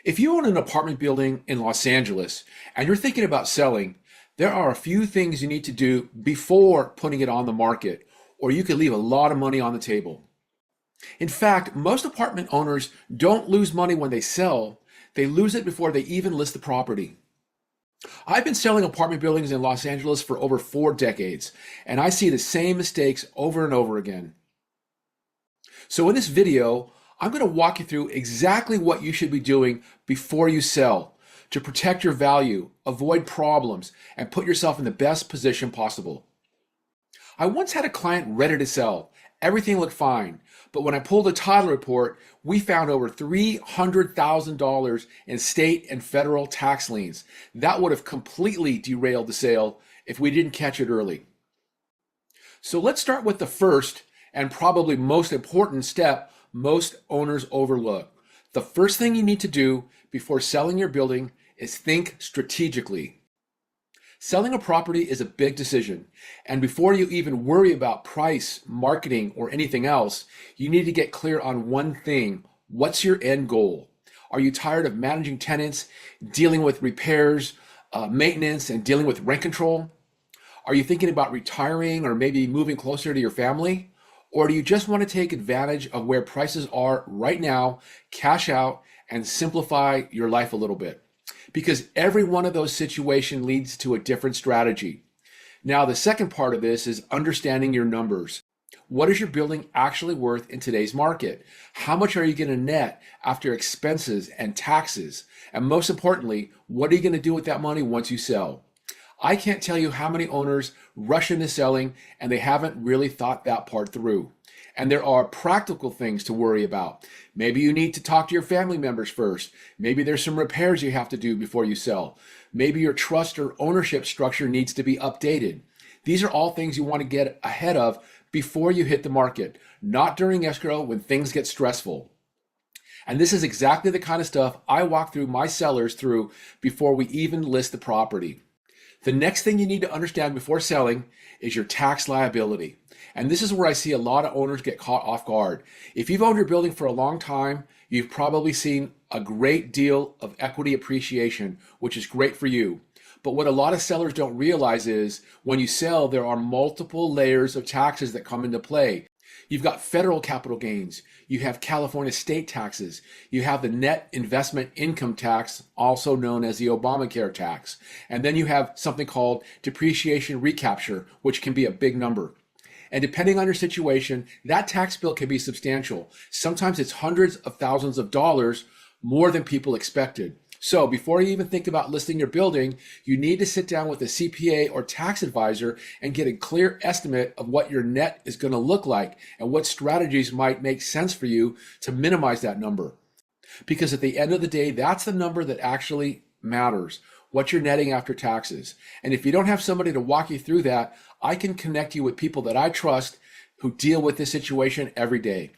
If you own an apartment building in Los Angeles and you're thinking about selling, there are a few things you need to do before putting it on the market, or you could leave a lot of money on the table. In fact, most apartment owners don't lose money when they sell, they lose it before they even list the property. I've been selling apartment buildings in Los Angeles for over 4 decades, and I see the same mistakes over and over again. So in this video, I'm going to walk you through exactly what you should be doing before you sell to protect your value, avoid problems, and put yourself in the best position possible. I once had a client ready to sell. Everything looked fine, but when I pulled a title report, we found over $300,000 in state and federal tax liens. That would have completely derailed the sale if we didn't catch it early. So let's start with the first and probably most important step most owners overlook. The first thing you need to do before selling your building is think strategically. Selling a property is a big decision, and before you even worry about price, marketing, or anything else, you need to get clear on one thing. What's your end goal? Are you tired of managing tenants, dealing with repairs, maintenance, and dealing with rent control? Are you thinking about retiring or maybe moving closer to your family? Or do you just want to take advantage of where prices are right now, cash out, and simplify your life a little bit? Because every one of those situations leads to a different strategy. Now, the second part of this is understanding your numbers. What is your building actually worth in today's market? How much are you going to net after expenses and taxes? And most importantly, what are you going to do with that money once you sell? I can't tell you how many owners rush into selling and they haven't really thought that part through. And there are practical things to worry about. Maybe you need to talk to your family members first. Maybe there's some repairs you have to do before you sell. Maybe your trust or ownership structure needs to be updated. These are all things you want to get ahead of before you hit the market, not during escrow when things get stressful. And this is exactly the kind of stuff I walk through my sellers through before we even list the property. The next thing you need to understand before selling is your tax liability. And this is where I see a lot of owners get caught off guard. If you've owned your building for a long time, you've probably seen a great deal of equity appreciation, which is great for you. But what a lot of sellers don't realize is when you sell, there are multiple layers of taxes that come into play. You've got federal capital gains, you have California state taxes, you have the net investment income tax, also known as the Obamacare tax, and then you have something called depreciation recapture, which can be a big number. And depending on your situation, that tax bill can be substantial. Sometimes it's hundreds of thousands of dollars more than people expected. So before you even think about listing your building, you need to sit down with a CPA or tax advisor and get a clear estimate of what your net is going to look like and what strategies might make sense for you to minimize that number. Because at the end of the day, that's the number that actually matters, what you're netting after taxes. And if you don't have somebody to walk you through that, I can connect you with people that I trust who deal with this situation every day.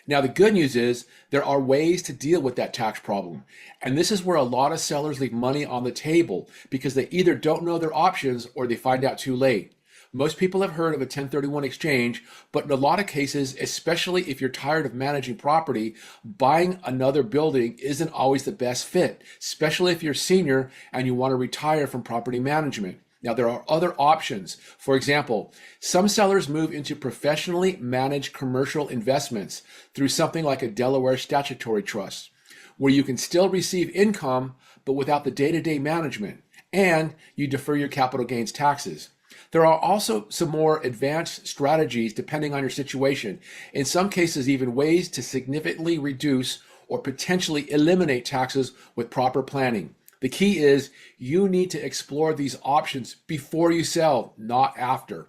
Now, the good news is there are ways to deal with that tax problem. And this is where a lot of sellers leave money on the table because they either don't know their options or they find out too late. Most people have heard of a 1031 exchange, but in a lot of cases, especially if you're tired of managing property, buying another building isn't always the best fit, especially if you're senior and you want to retire from property management. Now, there are other options. For example, some sellers move into professionally managed commercial investments through something like a Delaware statutory trust, where you can still receive income, but without the day-to-day management, and you defer your capital gains taxes. There are also some more advanced strategies depending on your situation. In some cases, even ways to significantly reduce or potentially eliminate taxes with proper planning. The key is you need to explore these options before you sell, not after.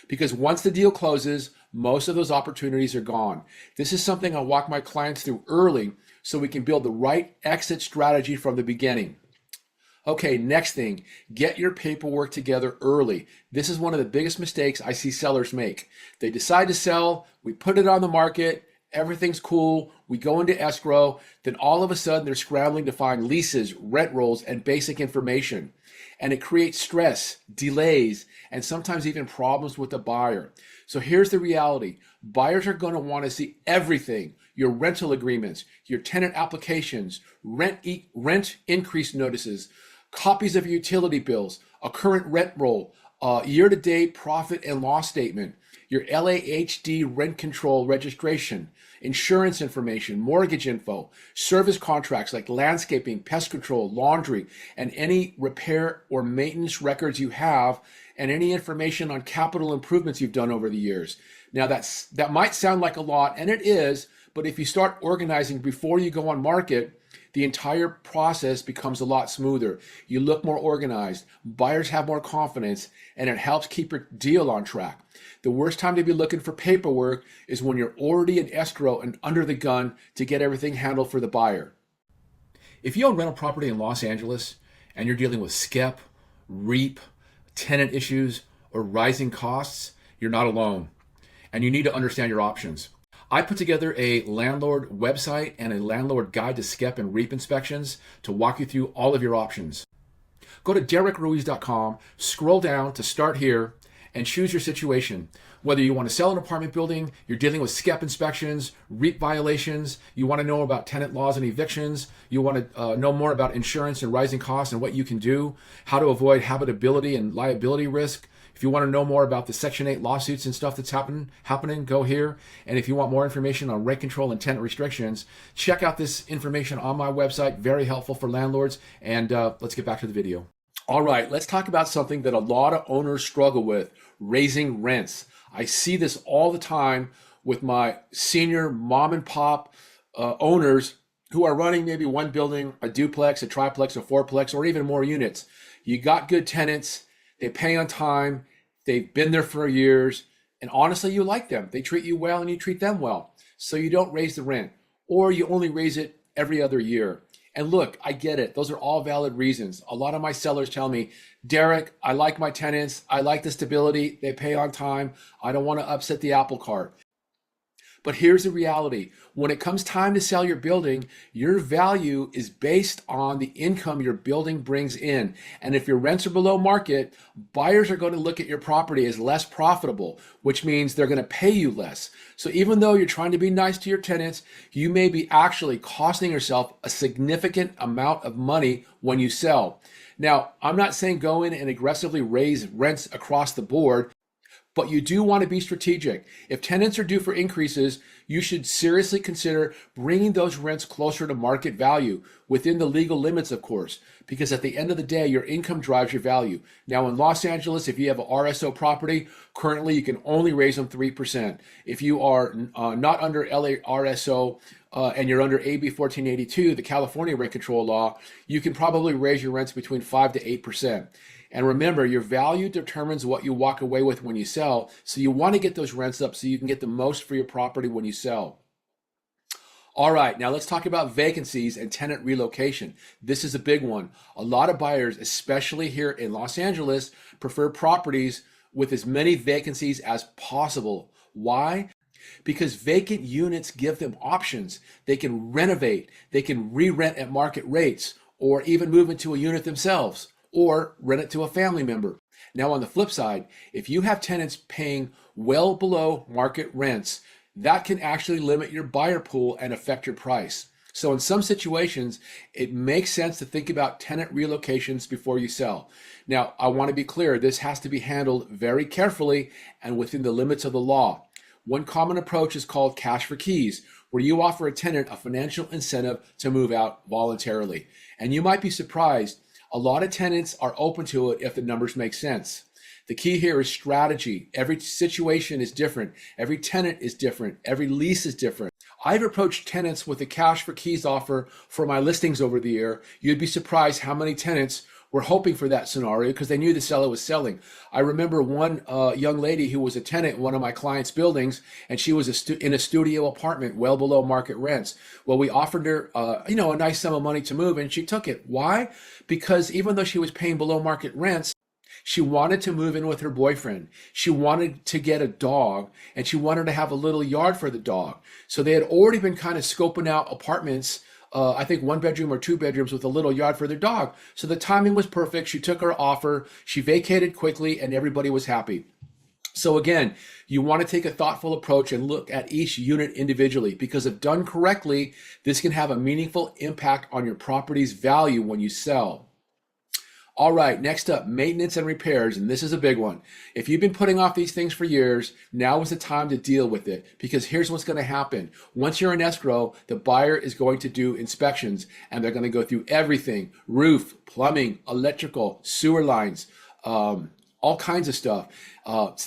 Because once the deal closes, most of those opportunities are gone. This is something I walk my clients through early so we can build the right exit strategy from the beginning. Okay, next thing, get your paperwork together early. This is one of the biggest mistakes I see sellers make. They decide to sell, we put it on the market, Everything's cool. We go into escrow. Then all of a sudden, they're scrambling to find leases, rent rolls, and basic information. And it creates stress, delays, and sometimes even problems with the buyer. So here's the reality. Buyers are going to want to see everything: your rental agreements, your tenant applications, rent increase notices, copies of your utility bills, a current rent roll, year-to-date profit and loss statement, your LAHD rent control registration, insurance information, mortgage info, service contracts like landscaping, pest control, laundry, and any repair or maintenance records you have, and any information on capital improvements you've done over the years. Now that might sound like a lot, and it is, but if you start organizing before you go on market, the entire process becomes a lot smoother. You look more organized, buyers have more confidence, and it helps keep your deal on track. The worst time to be looking for paperwork is when you're already in escrow and under the gun to get everything handled for the buyer. If you own rental property in Los Angeles and you're dealing with SCEP, REAP, tenant issues, or rising costs, you're not alone, and you need to understand your options. I put together a landlord website and a landlord guide to SCEP and REAP inspections to walk you through all of your options. Go to DerrickRuiz.com, scroll down to start here, and choose your situation. Whether you want to sell an apartment building, you're dealing with SCEP inspections, REAP violations, you want to know about tenant laws and evictions, you want to know more about insurance and rising costs and what you can do, how to avoid habitability and liability risk. If you want to know more about the Section 8 lawsuits and stuff that's happening, go here. And if you want more information on rent control and tenant restrictions, check out this information on my website. Very helpful for landlords. And let's get back to the video. All right, let's talk about something that a lot of owners struggle with: raising rents. I see this all the time with my senior mom and pop owners who are running maybe one building, a duplex, a triplex, a fourplex, or even more units. You got good tenants. They pay on time. They've been there for years. And honestly, you like them. They treat you well and you treat them well. So you don't raise the rent, or you only raise it every other year. And look, I get it. Those are all valid reasons. A lot of my sellers tell me, Derrick, I like my tenants. I like the stability. They pay on time. I don't want to upset the apple cart. But here's the reality. When it comes time to sell your building, your value is based on the income your building brings in. And if your rents are below market, buyers are going to look at your property as less profitable, which means they're going to pay you less. So even though you're trying to be nice to your tenants, you may be actually costing yourself a significant amount of money when you sell. Now, I'm not saying go in and aggressively raise rents across the board, but you do want to be strategic. If tenants are due for increases, you should seriously consider bringing those rents closer to market value, within the legal limits, of course, because at the end of the day, your income drives your value. Now in Los Angeles, if you have an RSO property, currently you can only raise them 3%. If you are not under LA RSO and you're under AB 1482, the California rent control law, you can probably raise your rents between 5 to 8%. And remember, your value determines what you walk away with when you sell. So you want to get those rents up so you can get the most for your property when you sell. All right, now let's talk about vacancies and tenant relocation. This is a big one. A lot of buyers, especially here in Los Angeles, prefer properties with as many vacancies as possible. Why? Because vacant units give them options. They can renovate, they can re-rent at market rates, or even move into a unit themselves, or rent it to a family member. Now on the flip side, if you have tenants paying well below market rents, that can actually limit your buyer pool and affect your price. So in some situations, it makes sense to think about tenant relocations before you sell. Now, I want to be clear, this has to be handled very carefully and within the limits of the law. One common approach is called cash for keys, where you offer a tenant a financial incentive to move out voluntarily. And you might be surprised, a lot of tenants are open to it if the numbers make sense. The key here is strategy. Every situation is different. Every tenant is different. Every lease is different. I've approached tenants with a cash for keys offer for my listings over the year. You'd be surprised how many tenants were hoping for that scenario because they knew the seller was selling. I remember one young lady who was a tenant in one of my clients' buildings, and she was in a studio apartment well below market rents. Well, we offered her, a nice sum of money to move, and she took it. Why? Because even though she was paying below market rents, She wanted to move in with her boyfriend. She wanted to get a dog, and she wanted to have a little yard for the dog. So they had already been kind of scoping out apartments, I think 1 bedroom or 2 bedrooms with a little yard for their dog. So the timing was perfect. She took her offer, she vacated quickly, and everybody was happy. So again, you want to take a thoughtful approach and look at each unit individually, because if done correctly, this can have a meaningful impact on your property's value when you sell. All right, next up, maintenance and repairs, and this is a big one. If you've been putting off these things for years, now is the time to deal with it, because here's what's going to happen. Once you're in escrow, the buyer is going to do inspections, and they're going to go through everything: roof, plumbing, electrical, sewer lines, all kinds of stuff,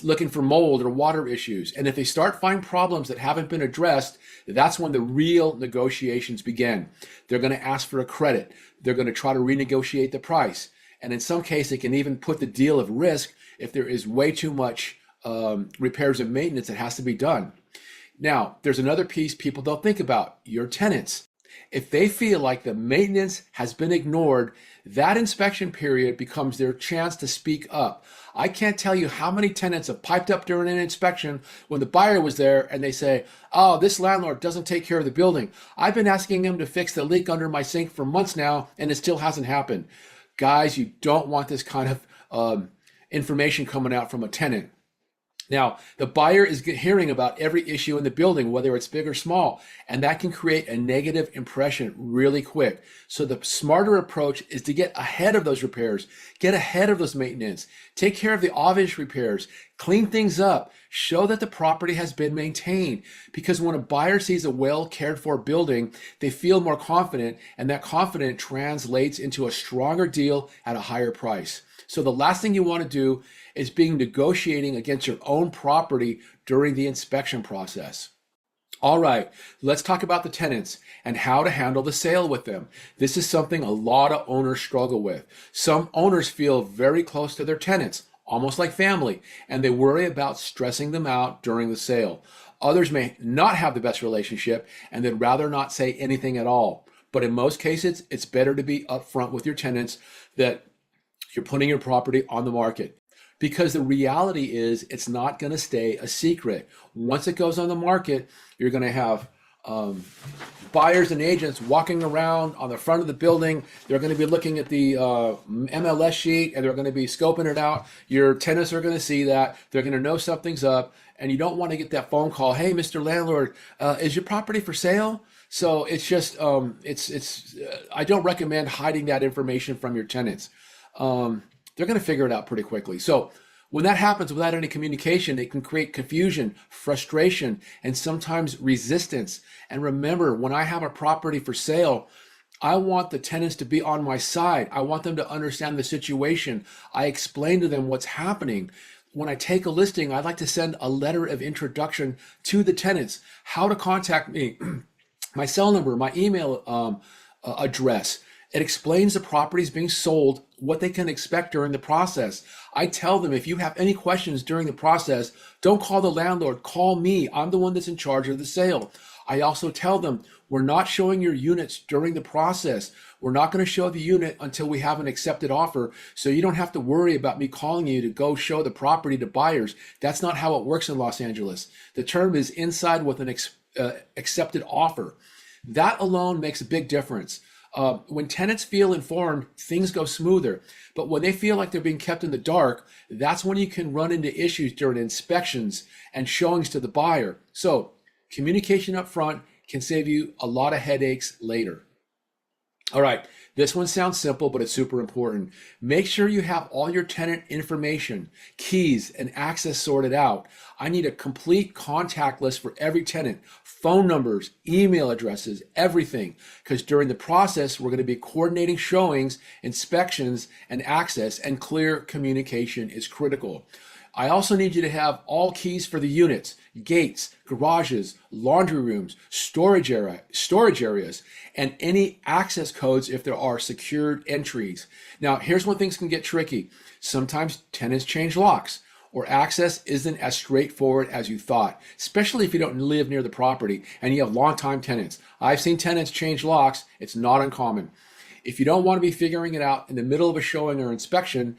looking for mold or water issues. And if they start finding problems that haven't been addressed, that's when the real negotiations begin. They're going to ask for a credit. They're going to try to renegotiate the price. And in some cases, they can even put the deal at risk if there is way too much repairs and maintenance that has to be done. Now, there's another piece people don't think about: your tenants. If they feel like the maintenance has been ignored, that inspection period becomes their chance to speak up. I can't tell you how many tenants have piped up during an inspection when the buyer was there, and they say, "Oh, this landlord doesn't take care of the building. I've been asking him to fix the leak under my sink for months now, and it still hasn't happened." Guys, you don't want this kind of information coming out from a tenant. Now, the buyer is hearing about every issue in the building, whether it's big or small, and that can create a negative impression really quick. So the smarter approach is to get ahead of those repairs, get ahead of those maintenance, take care of the obvious repairs, clean things up, show that the property has been maintained. Because when a buyer sees a well cared for building, they feel more confident, and that confidence translates into a stronger deal at a higher price. So the last thing you want to do is being negotiating against your own property during the inspection process. All right, let's talk about the tenants and how to handle the sale with them. This is something a lot of owners struggle with. Some owners feel very close to their tenants, almost like family, and they worry about stressing them out during the sale. Others may not have the best relationship, and they'd rather not say anything at all. But in most cases, it's better to be upfront with your tenants that you're putting your property on the market. Because the reality is, it's not going to stay a secret. Once it goes on the market, you're going to have buyers and agents walking around on the front of the building. They're going to be looking at the MLS sheet, and they're going to be scoping it out. Your tenants are going to see that. They're going to know something's up, and you don't want to get that phone call: "Hey, Mr. Landlord, is your property for sale?" So it's just, I don't recommend hiding that information from your tenants. They're going to figure it out pretty quickly. So when that happens without any communication, it can create confusion, frustration, and sometimes resistance. And remember, when I have a property for sale, I want the tenants to be on my side. I want them to understand the situation. I explain to them what's happening. When I take a listing, I'd like to send a letter of introduction to the tenants, how to contact me, my cell number, my email address. It explains the properties being sold, what they can expect during the process. I tell them, if you have any questions during the process, don't call the landlord, call me. I'm the one that's in charge of the sale. I also tell them, we're not showing your units during the process. We're not going to show the unit until we have an accepted offer. So you don't have to worry about me calling you to go show the property to buyers. That's not how it works in Los Angeles. The term is inside with an accepted offer. That alone makes a big difference. When tenants feel informed, things go smoother. But when they feel like they're being kept in the dark, that's when you can run into issues during inspections and showings to the buyer. So communication up front can save you a lot of headaches later. All right, this one sounds simple, but it's super important. Make sure you have all your tenant information, keys, and access sorted out. I need a complete contact list for every tenant, phone numbers, email addresses, everything. Because during the process, we're going to be coordinating showings, inspections, and access, and clear communication is critical. I also need you to have all keys for the units, gates, garages, laundry rooms, storage areas, and any access codes if there are secured entries. Now, here's when things can get tricky. Sometimes tenants change locks, or access isn't as straightforward as you thought, especially if you don't live near the property and you have longtime tenants. I've seen tenants change locks. It's not uncommon. If you don't want to be figuring it out in the middle of a showing or inspection,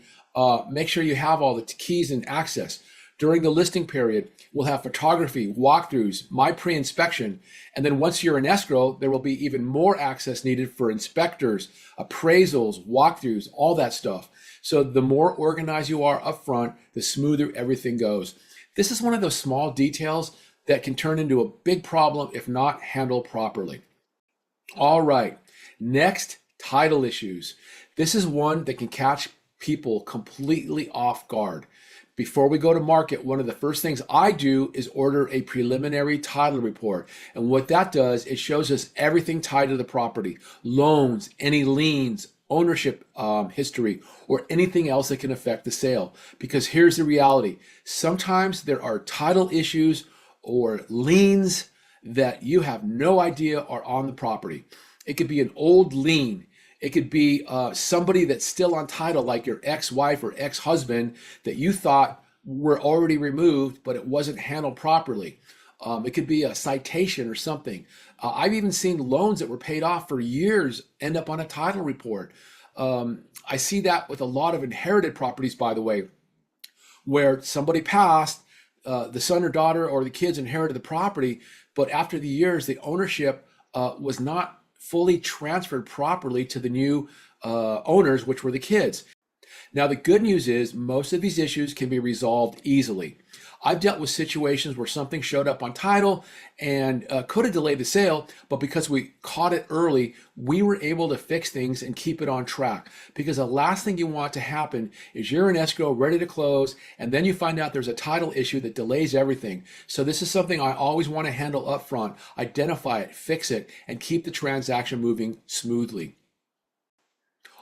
Make sure you have all the keys and access. During the listing period, we'll have photography, walkthroughs, my pre-inspection, and then once you're in escrow, there will be even more access needed for inspectors, appraisals, walkthroughs, all that stuff. So the more organized you are up front, the smoother everything goes. This is one of those small details that can turn into a big problem if not handled properly. All right, next, title issues. This is one that can catch people completely off guard. Before we go to market, one of the first things I do is order a preliminary title report. And what that does, it shows us everything tied to the property, loans, any liens, ownership history, or anything else that can affect the sale. Because here's the reality. Sometimes there are title issues or liens that you have no idea are on the property. It could be an old lien. It could be somebody that's still on title, like your ex-wife or ex-husband that you thought were already removed, but it wasn't handled properly. It could be a citation or something. I've even seen loans that were paid off for years end up on a title report. I see that with a lot of inherited properties, by the way, where somebody passed, the son or daughter or the kids inherited the property, but after the years, the ownership was not fully transferred properly to the new owners, which were the kids. Now, the good news is most of these issues can be resolved easily. I've dealt with situations where something showed up on title and could have delayed the sale, but because we caught it early, we were able to fix things and keep it on track. Because the last thing you want to happen is you're in escrow, ready to close, and then you find out there's a title issue that delays everything. So this is something I always want to handle up front, identify it, fix it, and keep the transaction moving smoothly.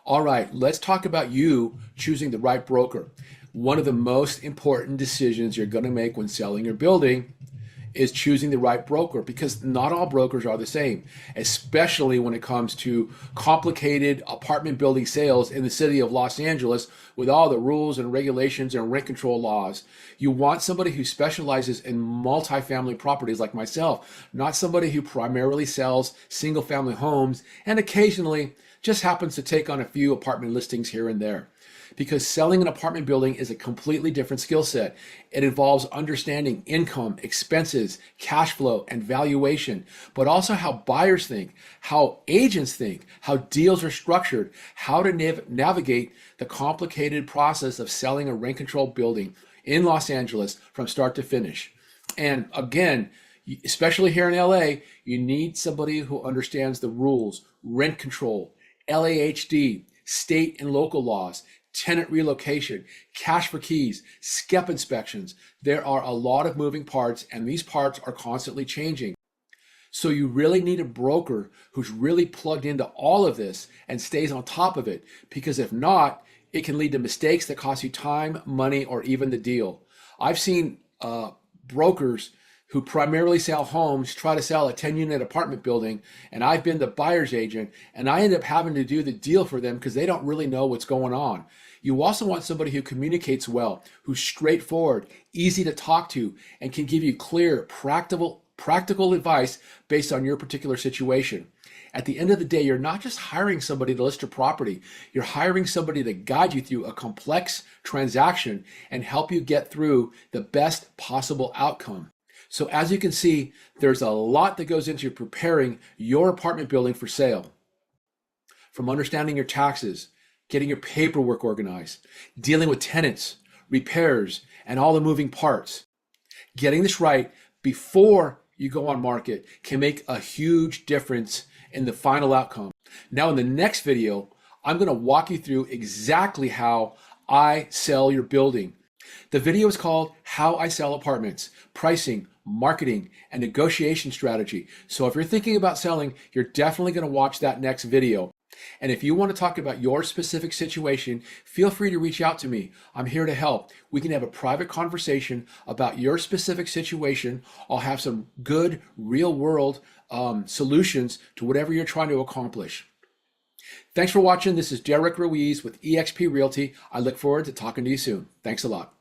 All right, let's talk about you choosing the right broker. One of the most important decisions you're going to make when selling your building is choosing the right broker, because not all brokers are the same, especially when it comes to complicated apartment building sales in the city of Los Angeles with all the rules and regulations and rent control laws. You want somebody who specializes in multifamily properties like myself, not somebody who primarily sells single family homes and occasionally just happens to take on a few apartment listings here and there. Because selling an apartment building is a completely different skill set. It involves understanding income, expenses, cash flow, and valuation, but also how buyers think, how agents think, how deals are structured, how to navigate the complicated process of selling a rent-controlled building in Los Angeles from start to finish. And again, especially here in LA, you need somebody who understands the rules, rent control, LAHD, state and local laws, tenant relocation, cash for keys, SCEP inspections. There are a lot of moving parts, and these parts are constantly changing. So you really need a broker who's really plugged into all of this and stays on top of it, because if not, it can lead to mistakes that cost you time, money, or even the deal. I've seen brokers who primarily sell homes try to sell a 10-unit apartment building, and I've been the buyer's agent, and I end up having to do the deal for them because they don't really know what's going on. You also want somebody who communicates well, who's straightforward, easy to talk to, and can give you clear, practical advice based on your particular situation. At the end of the day, you're not just hiring somebody to list your property, you're hiring somebody to guide you through a complex transaction and help you get through the best possible outcome. So as you can see, there's a lot that goes into preparing your apartment building for sale. From understanding your taxes, getting your paperwork organized, dealing with tenants, repairs, and all the moving parts. Getting this right before you go on market can make a huge difference in the final outcome. Now in the next video, I'm going to walk you through exactly how I sell your building. The video is called How I Sell Apartments, Pricing, Marketing, and Negotiation Strategy. So if you're thinking about selling, you're definitely going to watch that next video. And if you want to talk about your specific situation, feel free to reach out to me. I'm here to help. We can have a private conversation about your specific situation. I'll have some good real world solutions to whatever you're trying to accomplish. Thanks for watching. This is Derrick Ruiz with eXp Realty. I look forward to talking to you soon. Thanks a lot.